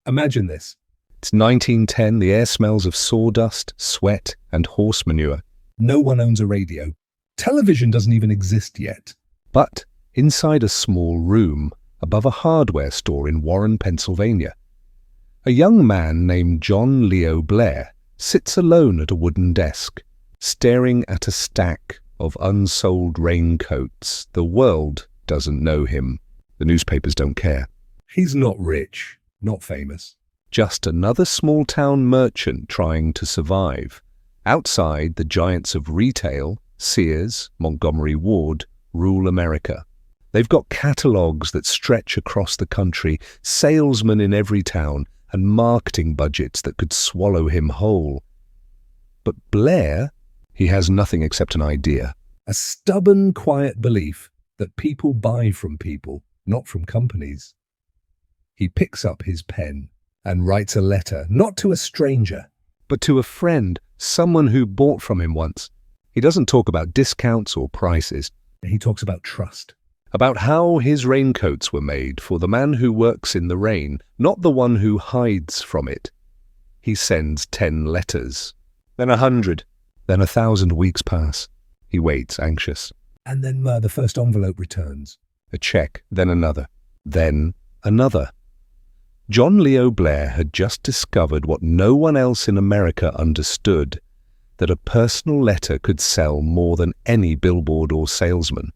Imagine this. It's 1910, the air smells of sawdust, sweat, and horse manure. No one owns a radio. Television doesn't even exist yet. But inside a small room, above a hardware store in Warren, Pennsylvania, a young man named John Leo Blair sits alone at a wooden desk, staring at a stack of unsold raincoats. The world doesn't know him. The newspapers don't care. He's not rich, not famous. Just another small-town merchant trying to survive. Outside, the giants of retail, Sears, Montgomery Ward, rule America. They've got catalogs that stretch across the country, salesmen in every town, and marketing budgets that could swallow him whole. But Blair, he has nothing except an idea. A stubborn, quiet belief that people buy from people, not from companies. He picks up his pen and writes a letter, not to a stranger, but to a friend, someone who bought from him once. He doesn't talk about discounts or prices. He talks about trust. About how his raincoats were made for the man who works in the rain, not the one who hides from it. He sends 10 letters, then 100, then 1,000 weeks pass. He waits, anxious. And then the first envelope returns. A check, then another, then another. John Leo Blair had just discovered what no one else in America understood, that a personal letter could sell more than any billboard or salesman.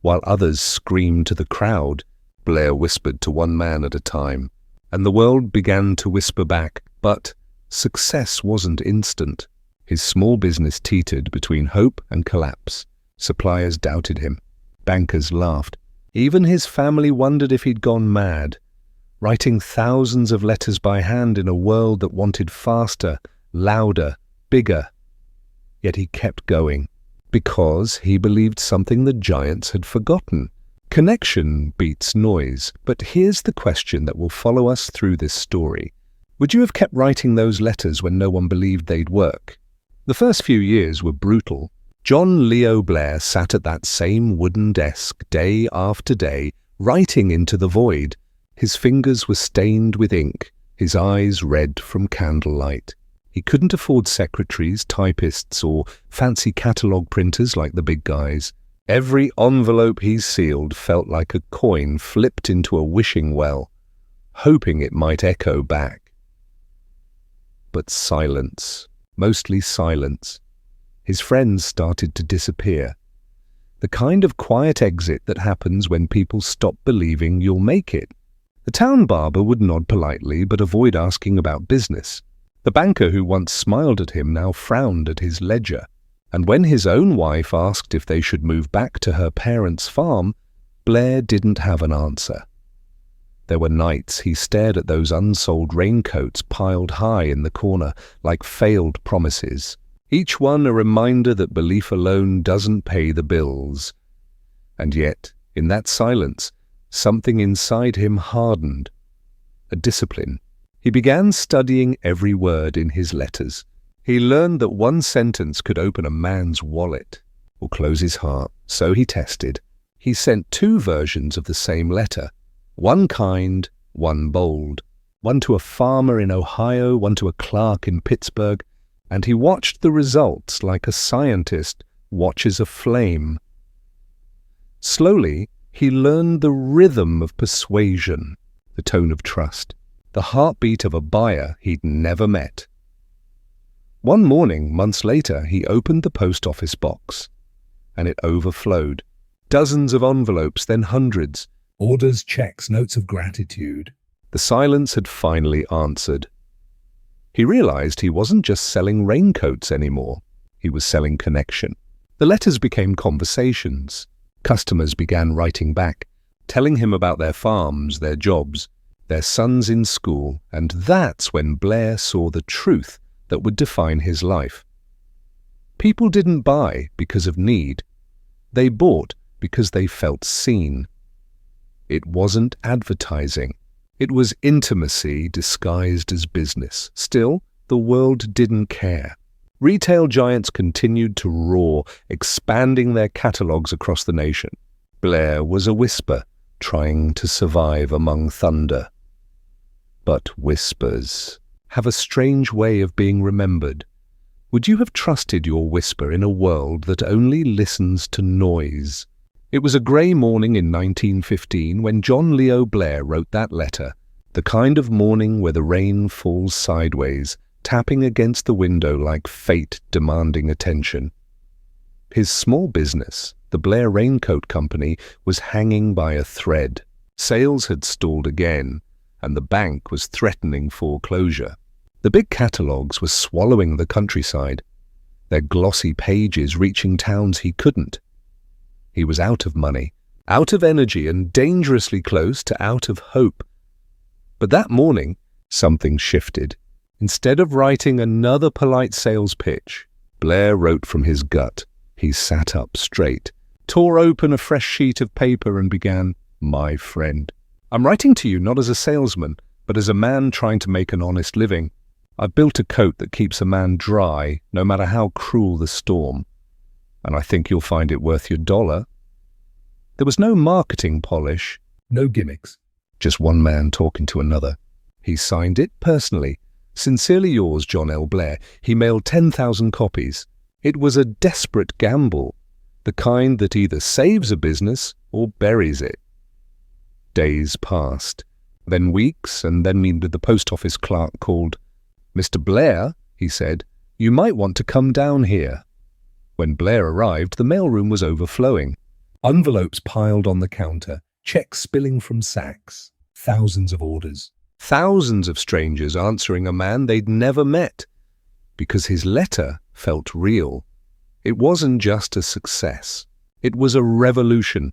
While others screamed to the crowd, Blair whispered to one man at a time, and the world began to whisper back. But success wasn't instant. His small business teetered between hope and collapse. Suppliers doubted him. Bankers laughed. Even his family wondered if he'd gone mad. Writing thousands of letters by hand in a world that wanted faster, louder, bigger. Yet he kept going, because he believed something the giants had forgotten. Connection beats noise, but here's the question that will follow us through this story. Would you have kept writing those letters when no one believed they'd work? The first few years were brutal. John Leo Blair sat at that same wooden desk day after day, writing into the void. His fingers were stained with ink, his eyes red from candlelight. He couldn't afford secretaries, typists, or fancy catalogue printers like the big guys. Every envelope he sealed felt like a coin flipped into a wishing well, hoping it might echo back. But silence, mostly silence. His friends started to disappear. The kind of quiet exit that happens when people stop believing you'll make it. The town barber would nod politely but avoid asking about business. The banker who once smiled at him now frowned at his ledger. And when his own wife asked if they should move back to her parents' farm, Blair didn't have an answer. There were nights he stared at those unsold raincoats piled high in the corner like failed promises, each one a reminder that belief alone doesn't pay the bills. And yet, in that silence, something inside him hardened. A discipline. He began studying every word in his letters. He learned that one sentence could open a man's wallet or close his heart, so he tested. He sent 2 versions of the same letter, one kind, one bold, one to a farmer in Ohio, one to a clerk in Pittsburgh, and he watched the results like a scientist watches a flame. Slowly, he learned the rhythm of persuasion, the tone of trust, the heartbeat of a buyer he'd never met. One morning, months later, he opened the post office box, and it overflowed. Dozens of envelopes, then hundreds. Orders, checks, notes of gratitude. The silence had finally answered. He realized he wasn't just selling raincoats anymore. He was selling connection. The letters became conversations. Customers began writing back, telling him about their farms, their jobs, their sons in school, and that's when Blair saw the truth that would define his life. People didn't buy because of need. They bought because they felt seen. It wasn't advertising. It was intimacy disguised as business. Still, the world didn't care. Retail giants continued to roar, expanding their catalogs across the nation. Blair was a whisper, trying to survive among thunder. But whispers have a strange way of being remembered. Would you have trusted your whisper in a world that only listens to noise? It was a grey morning in 1915 when John Leo Blair wrote that letter, the kind of morning where the rain falls sideways, tapping against the window like fate demanding attention. His small business, the Blair Raincoat Company, was hanging by a thread. Sales had stalled again, and the bank was threatening foreclosure. The big catalogues were swallowing the countryside, their glossy pages reaching towns he couldn't. He was out of money, out of energy, and dangerously close to out of hope. But that morning, something shifted. Instead of writing another polite sales pitch, Blair wrote from his gut. He sat up straight, tore open a fresh sheet of paper and began, "My friend, I'm writing to you not as a salesman, but as a man trying to make an honest living. I've built a coat that keeps a man dry, no matter how cruel the storm. And I think you'll find it worth your $1. There was no marketing polish, No gimmicks. just one man talking to another. He signed it personally. Sincerely yours, John L. Blair. He mailed 10,000 copies. It was a desperate gamble, the kind that either saves a business or buries it. Days passed, then weeks, and then the post office clerk called. "Mr. Blair," he said, "you might want to come down here." When Blair arrived, the mailroom was overflowing. Envelopes piled on the counter, checks spilling from sacks, thousands of orders. Thousands of strangers answering a man they'd never met, because his letter felt real. It wasn't just a success. It was a revolution.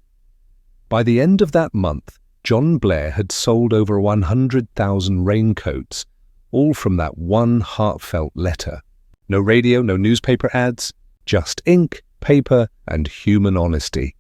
By the end of that month, John Blair had sold over 100,000 raincoats, all from that one heartfelt letter. No radio, no newspaper ads, just ink, paper, and human honesty.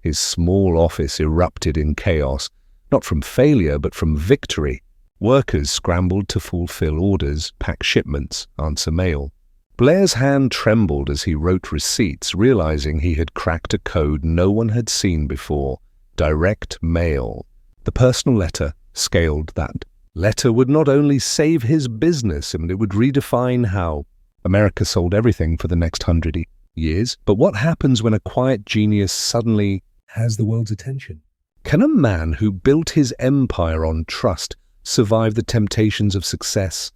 His small office erupted in chaos, not from failure but from victory. Workers scrambled to fulfill orders, pack shipments, answer mail. Blair's hand trembled as he wrote receipts, realizing he had cracked a code no one had seen before. Direct mail. The personal letter scaled that. Letter would not only save his business, it would redefine how America sold everything for the next 100 years. But what happens when a quiet genius suddenly Has the world's attention. Can a man who built his empire on trust survive the temptations of success?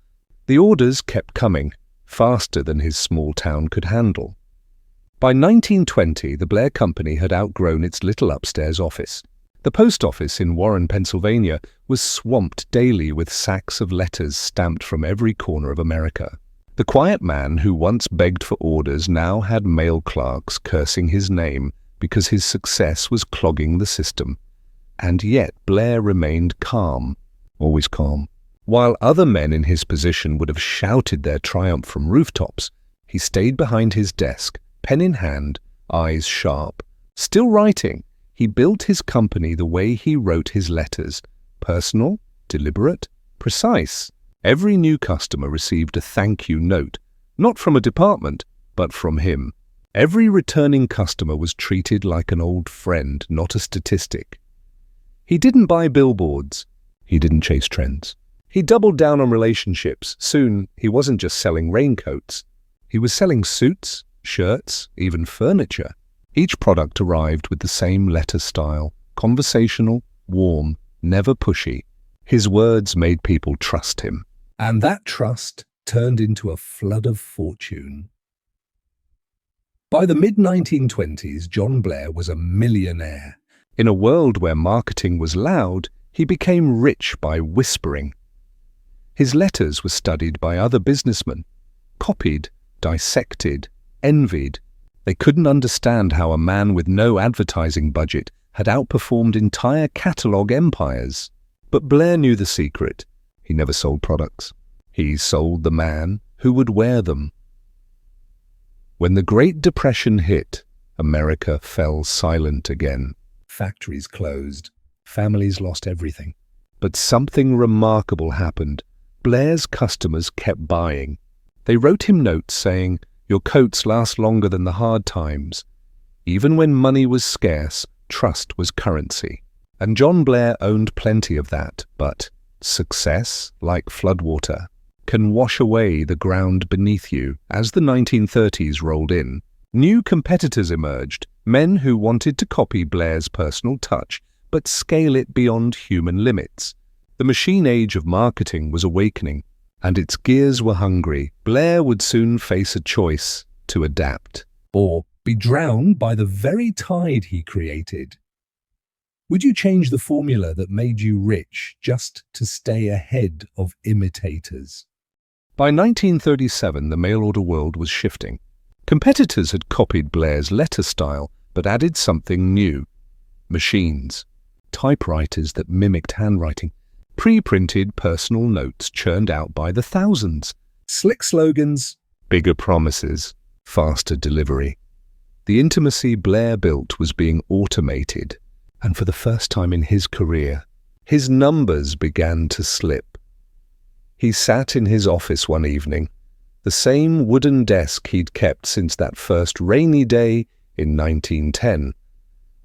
The orders kept coming, faster than his small town could handle. By 1920, the Blair Company had outgrown its little upstairs office. The post office in Warren, Pennsylvania, was swamped daily with sacks of letters stamped from every corner of America. The quiet man who once begged for orders now had mail clerks cursing his name because his success was clogging the system. And yet Blair remained calm, always calm. While other men in his position would have shouted their triumph from rooftops, he stayed behind his desk, pen in hand, eyes sharp. Still writing, he built his company the way he wrote his letters, personal, deliberate, precise. Every new customer received a thank you note, not from a department, but from him. Every returning customer was treated like an old friend, not a statistic. He didn't buy billboards. He didn't chase trends. He doubled down on relationships. Soon, he wasn't just selling raincoats. He was selling suits, shirts, even furniture. Each product arrived with the same letter style, conversational, warm, never pushy. His words made people trust him. And that trust turned into a flood of fortune. By the mid-1920s, John Blair was a millionaire. In a world where marketing was loud, he became rich by whispering. His letters were studied by other businessmen, copied, dissected, envied. They couldn't understand how a man with no advertising budget had outperformed entire catalogue empires. But Blair knew the secret. He never sold products. He sold the man who would wear them. When the Great Depression hit, America fell silent again. Factories closed. Families lost everything. But something remarkable happened. Blair's customers kept buying. They wrote him notes saying, "Your coats last longer than the hard times." Even when money was scarce, trust was currency. And John Blair owned plenty of that, but Success, like floodwater, can wash away the ground beneath you. As the 1930s rolled in, new competitors emerged, men who wanted to copy Blair's personal touch, but scale it beyond human limits. The machine age of marketing was awakening, and its gears were hungry. Blair would soon face a choice: to adapt or be drowned by the very tide he created. Would you change the formula that made you rich just to stay ahead of imitators? By 1937, the mail-order world was shifting. Competitors had copied Blair's letter style, but added something new: machines, typewriters that mimicked handwriting, pre-printed personal notes churned out by the thousands, Slick slogans, bigger promises, faster delivery. The intimacy Blair built was being automated, and for the first time in his career, his numbers began to slip. He sat in his office one evening, the same wooden desk he'd kept since that first rainy day in 1910,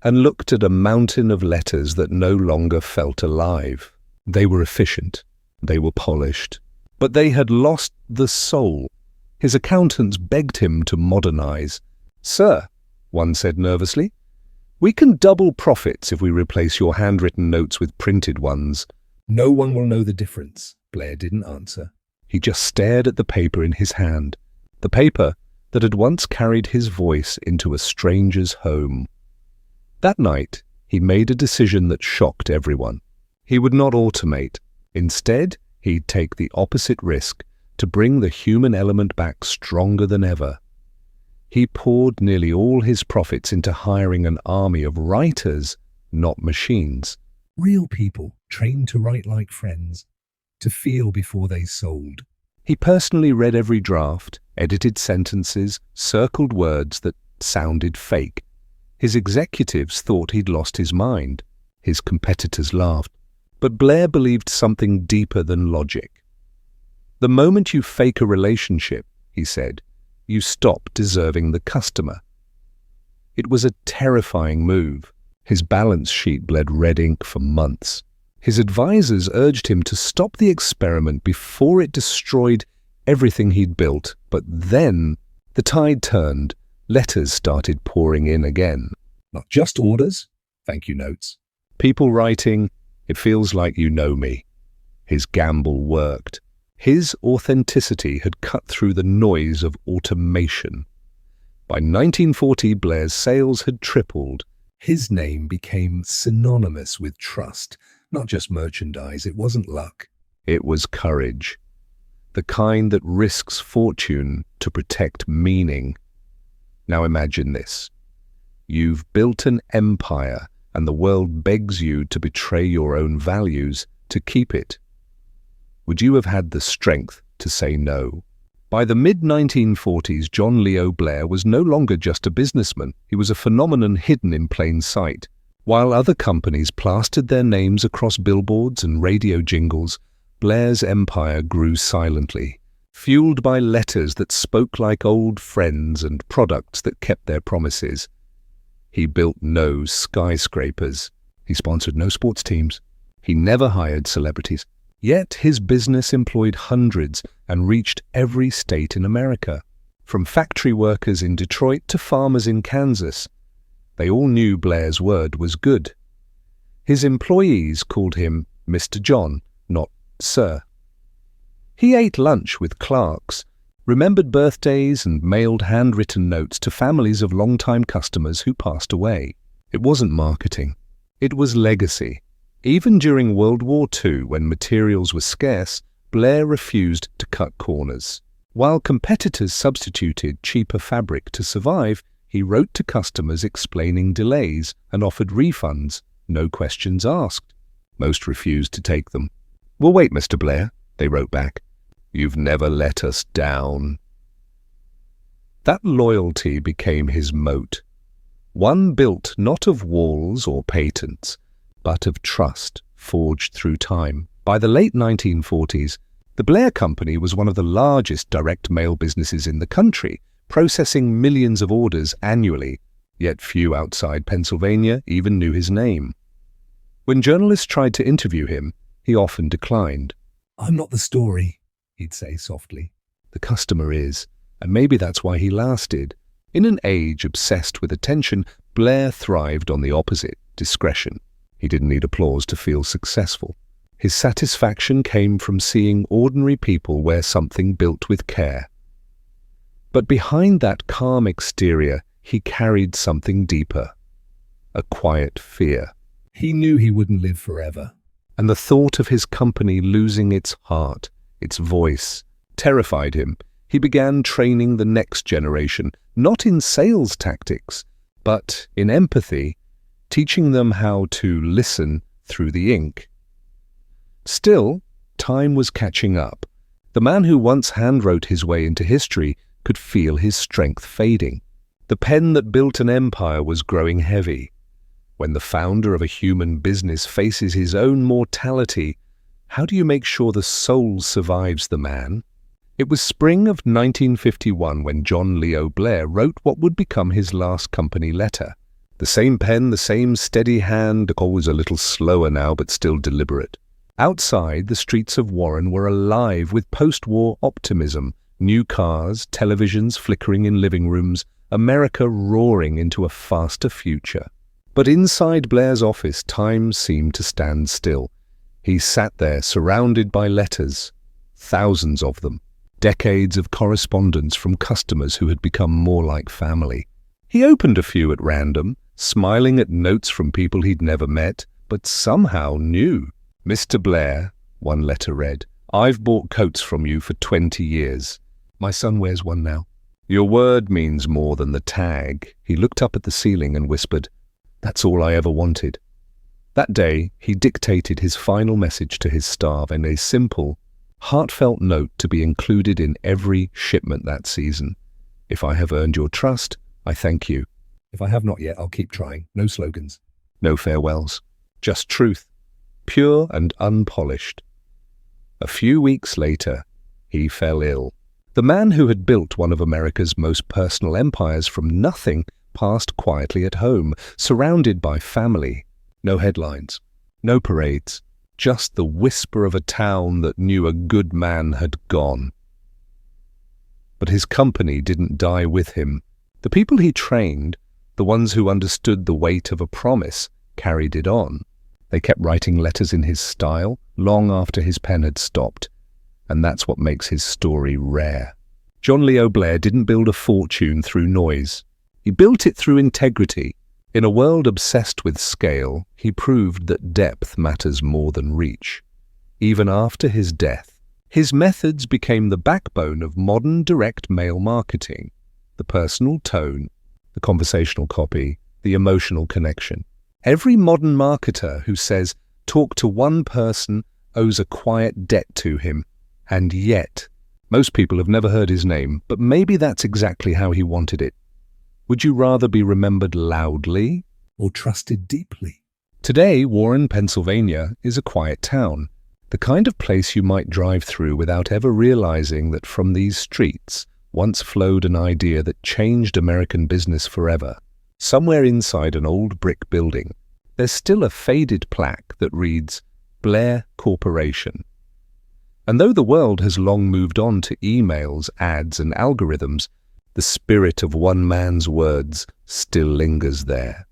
and looked at a mountain of letters that no longer felt alive. They were efficient, they were polished, but they had lost the soul. His accountants begged him to modernize. "Sir," one said nervously, "we can double profits if we replace your handwritten notes with printed ones." "No one will know the difference." Blair didn't answer. He just stared at the paper in his hand, the paper that had once carried his voice into a stranger's home. That night, he made a decision that shocked everyone. He would not automate. Instead, he'd take the opposite risk to bring the human element back stronger than ever. He poured nearly all his profits into hiring an army of writers, not machines. Real people, trained to write like friends, to feel before they sold. He personally read every draft, edited sentences, circled words that sounded fake. His executives thought he'd lost his mind. His competitors laughed. But Blair believed something deeper than logic. "The moment you fake a relationship," he said, "you stop deserving the customer." It was a terrifying move. His balance sheet bled red ink for months. His advisors urged him to stop the experiment before it destroyed everything he'd built. But then the tide turned. Letters started pouring in again. Not just orders, thank you notes. People writing, "It feels like you know me." His gamble worked. His authenticity had cut through the noise of automation. By 1940, Blair's sales had tripled. His name became synonymous with trust. Not just merchandise, it wasn't luck. It was courage. The kind that risks fortune to protect meaning. Now imagine this. You've built an empire, and the world begs you to betray your own values to keep it. Would you have had the strength to say no? By the mid-1940s, John Leo Blair was no longer just a businessman. He was a phenomenon hidden in plain sight. While other companies plastered their names across billboards and radio jingles, Blair's empire grew silently, fueled by letters that spoke like old friends and products that kept their promises. He built no skyscrapers. He sponsored no sports teams. He never hired celebrities. Yet his business employed hundreds and reached every state in America, from factory workers in Detroit to farmers in Kansas. They all knew Blair's word was good. His employees called him Mr. John, not Sir. He ate lunch with clerks, remembered birthdays and mailed handwritten notes to families of longtime customers who passed away. It wasn't marketing. It was legacy. Even during World War II, when materials were scarce, Blair refused to cut corners. While competitors substituted cheaper fabric to survive, he wrote to customers explaining delays and offered refunds, no questions asked. Most refused to take them. "We'll wait, Mr. Blair," they wrote back. "You've never let us down." That loyalty became his moat. One built not of walls or patents, but of trust forged through time. By the late 1940s, the Blair Company was one of the largest direct mail businesses in the country, processing millions of orders annually, yet few outside Pennsylvania even knew his name. When journalists tried to interview him, he often declined. "I'm not the story," he'd say softly. The customer is, and maybe that's why he lasted. In an age obsessed with attention, Blair thrived on the opposite, discretion. He didn't need applause to feel successful. His satisfaction came from seeing ordinary people wear something built with care. But behind that calm exterior, he carried something deeper, a quiet fear. He knew he wouldn't live forever. And the thought of his company losing its heart, its voice, terrified him. He began training the next generation, not in sales tactics, but in empathy, teaching them how to listen through the ink. Still, time was catching up. The man who once handwrote his way into history could feel his strength fading. The pen that built an empire was growing heavy. When the founder of a human business faces his own mortality, how do you make sure the soul survives the man? It was spring of 1951 when John Leo Blair wrote what would become his last company letter. The same pen, the same steady hand, always a little slower now but still deliberate. Outside, the streets of Warren were alive with post-war optimism. New cars, televisions flickering in living rooms, America roaring into a faster future. But inside Blair's office, time seemed to stand still. He sat there surrounded by letters, thousands of them, decades of correspondence from customers who had become more like family. He opened a few at random, smiling at notes from people he'd never met, but somehow knew. "Mr. Blair," one letter read, "I've bought coats from you for 20 years. My son wears one now. Your word means more than the tag." He looked up at the ceiling and whispered, "That's all I ever wanted." That day, he dictated his final message to his staff in a simple, heartfelt note to be included in every shipment that season. "If I have earned your trust, I thank you. If I have not yet, I'll keep trying. No slogans. No farewells. Just truth, pure and unpolished." A few weeks later, he fell ill. The man who had built one of America's most personal empires from nothing passed quietly at home, surrounded by family. No headlines, no parades, just the whisper of a town that knew a good man had gone. But his company didn't die with him. The people he trained, the ones who understood the weight of a promise, carried it on. They kept writing letters in his style long after his pen had stopped. And that's what makes his story rare. John Leo Blair didn't build a fortune through noise. He built it through integrity. In a world obsessed with scale, he proved that depth matters more than reach. Even after his death, his methods became the backbone of modern direct mail marketing. The personal tone, the conversational copy, the emotional connection. Every modern marketer who says, "Talk to one person," owes a quiet debt to him. And yet, most people have never heard his name, but maybe that's exactly how he wanted it. Would you rather be remembered loudly Or trusted deeply? Today, Warren, Pennsylvania, is a quiet town, the kind of place you might drive through without ever realizing that from these streets once flowed an idea that changed American business forever. Somewhere inside an old brick building, there's still a faded plaque that reads, Blair Corporation. And though the world has long moved on to emails, ads, and algorithms, the spirit of one man's words still lingers there.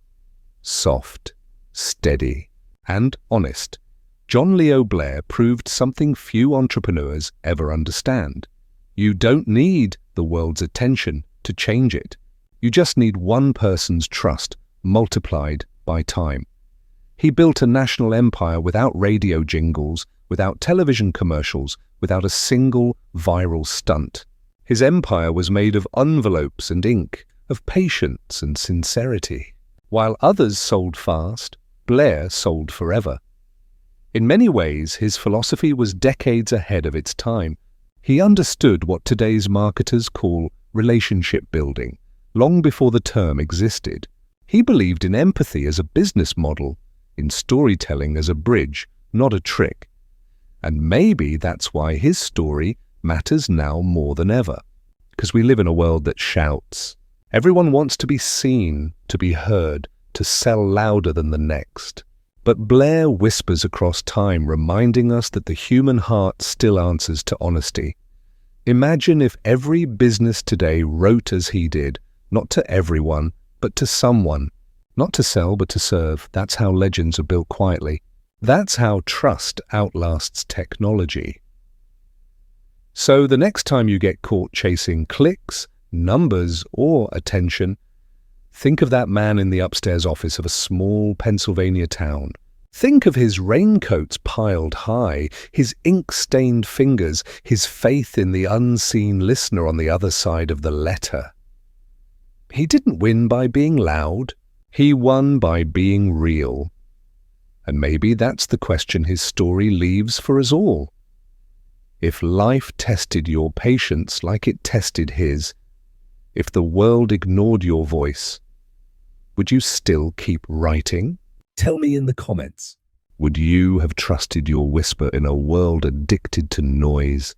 Soft, steady, and honest, John Leo Blair proved something few entrepreneurs ever understand. You don't need the world's attention to change it. You just need one person's trust multiplied by time. He built a national empire without radio jingles, without television commercials, without a single viral stunt. His empire was made of envelopes and ink, of patience and sincerity. While others sold fast, Blair sold forever. In many ways, his philosophy was decades ahead of its time. He understood what today's marketers call relationship building, long before the term existed. He believed in empathy as a business model, in storytelling as a bridge, not a trick. And maybe that's why his story matters now more than ever. Because we live in a world that shouts. Everyone wants to be seen, to be heard, to sell louder than the next. But Blair whispers across time, reminding us that the human heart still answers to honesty. Imagine if every business today wrote as he did, not to everyone, but to someone. Not to sell, but to serve. That's how legends are built quietly. That's how trust outlasts technology. So the next time you get caught chasing clicks, numbers, or attention, think of that man in the upstairs office of a small Pennsylvania town. Think of his raincoats piled high, his ink-stained fingers, his faith in the unseen listener on the other side of the letter. He didn't win by being loud. He won by being real. And maybe that's the question his story leaves for us all. If life tested your patience like it tested his, if the world ignored your voice, would you still keep writing? Tell me in the comments. Would you have trusted your whisper in a world addicted to noise?